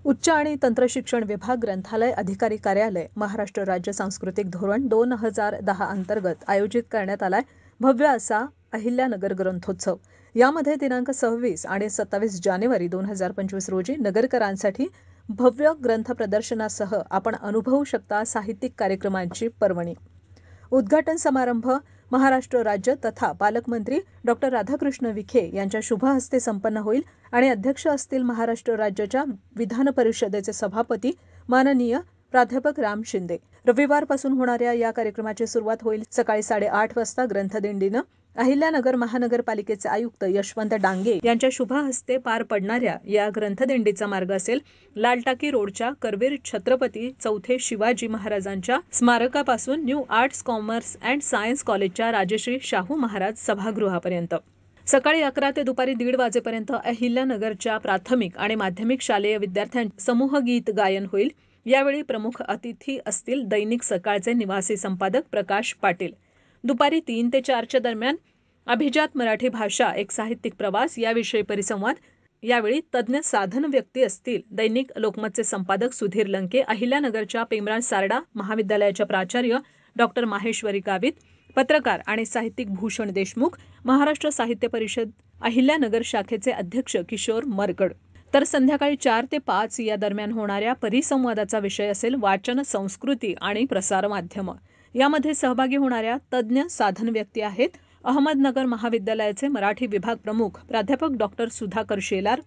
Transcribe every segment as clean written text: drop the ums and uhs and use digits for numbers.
उच्च आणि तंत्रशिक्षण विभाग ग्रंथालय अधिकारी कार्यालय महाराष्ट्र राज्य सांस्कृतिक धोरण 2010 अंतर्गत आयोजित करण्यात आलाय भव्य असा अहिल्यानगर ग्रंथोत्सव। यामध्ये दिनांक 26 आणि 27 जानेवारी 2025 रोजी नगरकरांसाठी भव्य ग्रंथ प्रदर्शनासह आपण अनुभवू शकता साहित्यिक कार्यक्रमांची पर्वणी। उद्घाटन समारंभ महाराष्ट्र राज्य तथा पालकमंत्री डॉक्टर राधाकृष्ण विखे यांच्या शुभ हस्ते संपन्न होईल आणि अध्यक्ष असतील महाराष्ट्र राज्याच्या विधान परिषदेचे सभापती माननीय प्राध्यापक राम शिंदे। रविवारपासून होणाऱ्या या कार्यक्रमाची सुरुवात होईल सकाळी 8:30 वाजता ग्रंथदिंडीनं अहिल्यानगर महानगरपालिकेचे आयुक्त यशवंत डांगे यांच्या शुभ हस्ते पार पडणाऱ्या या ग्रंथदिंडीचा मार्ग असेल लालटाकी रोडच्या करवीर छत्रपती चौथे शिवाजी महाराजांच्या स्मारकापासून new arts commerce and science कॉलेजच्या राजश्री शाहू महाराज सभागृहापर्यंत। सकाळी 11 ते दुपारी 1:30 वाजेपर्यंत अहिल्यानगरच्या प्राथमिक आणि माध्यमिक शालेय विद्यार्थ्यांचे समूह गीत गायन होईल। यावेळी प्रमुख अतिथी असतील दैनिक सकाळचे निवासी संपादक प्रकाश पाटील। दुपारी 3 ते 4 दरम्यान अभिजात मराठी भाषा एक साहित्यिक प्रवास याविषयी परिसंवाद। यावेळी तज्ज्ञ साधन व्यक्ती असतील दैनिक लोकमतचे संपादक सुधीर लंके, अहिल्यानगरच्या पेमराज सारडा महाविद्यालयाच्या प्राचार्य डॉक्टर माहेश्वरी गावित, पत्रकार आणि साहित्यिक भूषण देशमुख, महाराष्ट्र साहित्य परिषद अहिल्यानगर शाखेचे अध्यक्ष किशोर मरगड। तर संध्याकाळी 4 ते 5 या दरम्यान होणाऱ्या परिसंवादाचा विषय असेल वाचन संस्कृती आणि प्रसार माध्यम। यामध्ये सहभागी होणाऱ्या तज्ज्ञ साधन व्यक्ती आहेत अहमदनगर महाविद्यालयाचे मराठी विभाग प्रमुख प्राध्यापक डॉक्टर सुधाकर शेलार,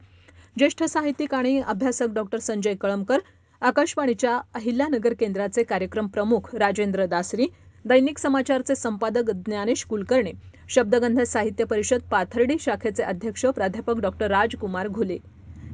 ज्येष्ठ साहित्यिक आणि अभ्यासक डॉक्टर संजय कळमकर, आकाशवाणीच्या अहिल्यानगर केंद्राचे कार्यक्रम प्रमुख राजेंद्र दासरी, दैनिक समाचारचे संपादक ज्ञानेश कुलकर्णी, शब्दगंध साहित्य परिषद पाथर्डी शाखेचे अध्यक्ष प्राध्यापक डॉक्टर राजकुमार घुले।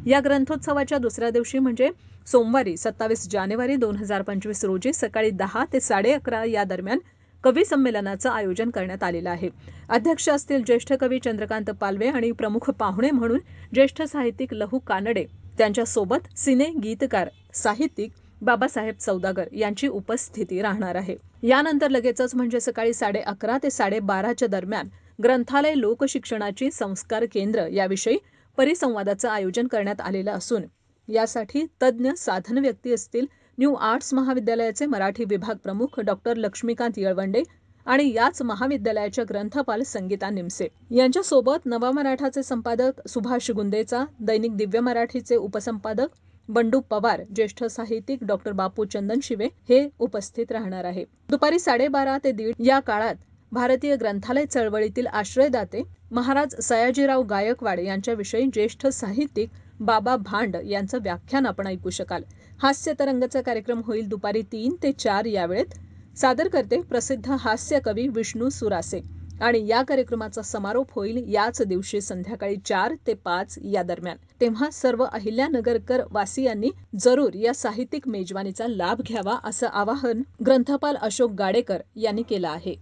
या ग्रंथोत्सवाच्या दुसऱ्या दिवशी म्हणजे सोमवारी 27 जानेवारी 2025 रोजी सकाळी 10 ते 11:30 या दरम्यान कवी संमेलनाचं आयोजन करण्यात आलेलं आहे। अध्यक्ष असतील ज्येष्ठ कवी चंद्रकांत पालवे आणि प्रमुख पाहुणे म्हणून ज्येष्ठ साहित्यिक लहू कानडे, त्यांच्यासोबत सिने गीतकार साहित्यिक बाबासाहेब सौदागर यांची उपस्थिती राहणार आहे। यानंतर लगेचच म्हणजे सकाळी 11:30 ते 12:30 दरम्यान ग्रंथालय लोकशिक्षणाची संस्कार केंद्र याविषयी परिसंवादाचं आयोजन करण्यात आलेलं असून यासाठी तज्ज्ञ साधन व्यक्ती असतील न्यू आर्ट्स महाविद्यालयाचे मराठी विभाग प्रमुख डॉक्टर लक्ष्मीकांत येळवंडे आणि याच महाविद्यालयाच्या ग्रंथपाल संगीता निमसे यांच्यासोबत नवा मराठाचे संपादक सुभाष गुंदेचा, दैनिक दिव्य मराठीचे उपसंपादक बंडू पवार, ज्येष्ठ साहित्यिक डॉक्टर बापू चंदनशिवे हे उपस्थित राहणार आहे। दुपारी 12:30 ते 1:30 या काळात भारतीय ग्रंथालय चळवळीतील आश्रयदाते महाराज सयाजीराव गायकवाड यांच्याविषयी ज्येष्ठ साहित्यिक बाबा भांड यांचं व्याख्यान आपण ऐकू शकाल। हास्य तरंगाचा कार्यक्रम होईल दुपारी 3 ते 4 या वेळेत। सादर करते प्रसिद्ध हास्य कवी विष्णू सुरासे आणि या कार्यक्रमाचा समारोप होईल याच दिवशी संध्याकाळी 4 ते 5 या दरम्यान। तेव्हा सर्व अहिल्यानगरकर वासियांनी जरूर या साहित्यिक मेजवानीचा लाभ घ्यावा असं आवाहन ग्रंथपाल अशोक गाडेकर यांनी केलं आहे।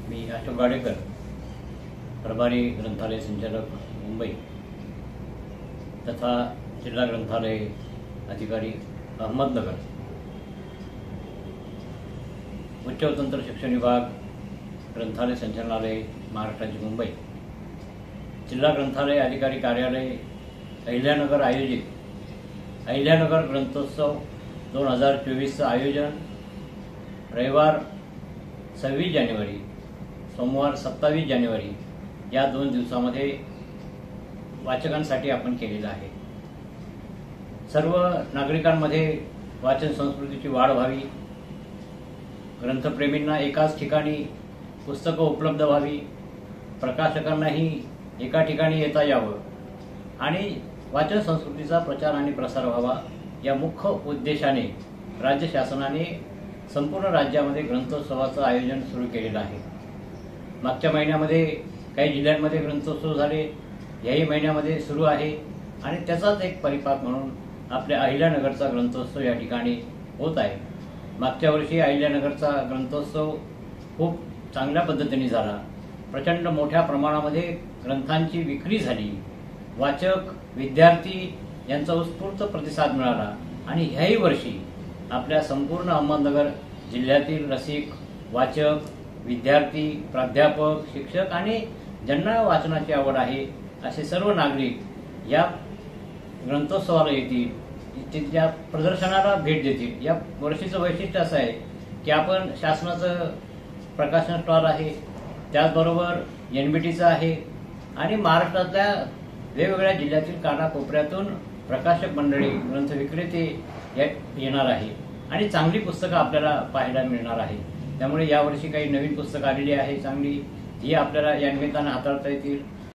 मी अशोक गाडेकर, प्रभारी ग्रंथालय संचालक मुंबई तथा जिल्हा ग्रंथालय अधिकारी अहमदनगर, उच्च व तंत्र शिक्षण विभाग ग्रंथालय संचालनालय महाराष्ट्र राज्य मुंबई, जिल्हा ग्रंथालय अधिकारी कार्यालय अहिल्यानगर आयोजित अहिल्यानगर ग्रंथोत्सव 2024चं आयोजन रविवार 26 जानेवारी, सोमवार 27 जानेवारी या 2 दिवसामध्ये वाचकांसाठी आपण केलेलं आहे। सर्व नागरिकांमध्ये वाचन संस्कृतीची वाढ व्हावी, ग्रंथप्रेमींना एकाच ठिकाणी पुस्तकं उपलब्ध व्हावी, प्रकाशकांनाही एका ठिकाणी येता यावं आणि वाचन संस्कृतीचा प्रचार आणि प्रसार व्हावा या मुख्य उद्देशाने राज्य शासनाने संपूर्ण राज्यामध्ये ग्रंथोत्सवाचं आयोजन सुरू केलेलं आहे। मागच्या महिन्यामध्ये काही जिल्ह्यांमध्ये ग्रंथोत्सव झाले, याही महिन्यामध्ये सुरू आहे आणि त्याचाच एक परिपाक म्हणून आपल्या अहिल्यानगरचा ग्रंथोत्सव या ठिकाणी होत आहे। मागच्या वर्षी अहिल्यानगरचा ग्रंथोत्सव खूप चांगल्या पद्धतीने झाला, प्रचंड मोठ्या प्रमाणामध्ये ग्रंथांची विक्री झाली, वाचक विद्यार्थी यांचा उत्स्फूर्त प्रतिसाद मिळाला आणि ह्याही वर्षी आपल्या संपूर्ण अहमदनगर जिल्ह्यातील रसिक, वाचक, विद्यार्थी, प्राध्यापक, शिक्षक आणि ज्यांना वाचनाची आवड आहे असे सर्व नागरिक या ग्रंथोत्सवाला येतील, त्या प्रदर्शनाला भेट देतील. या वर्षीचं वैशिष्ट्य असं आहे की आपण शासनाचं प्रकाशन स्टॉल आहे, त्याचबरोबर NBTचं आहे आणि महाराष्ट्रातल्या वेगवेगळ्या जिल्ह्यातील कानाकोपऱ्यातून प्रकाशक मंडळी, ग्रंथ विक्रेते येणार आहे आणि चांगली पुस्तकं आपल्याला पाहायला मिळणार आहे. त्यामुळे यावर्षी काही नवीन पुस्तकं आलेली आहे चांगली, ही आपल्याला या निमित्तानं हाताळता येतील.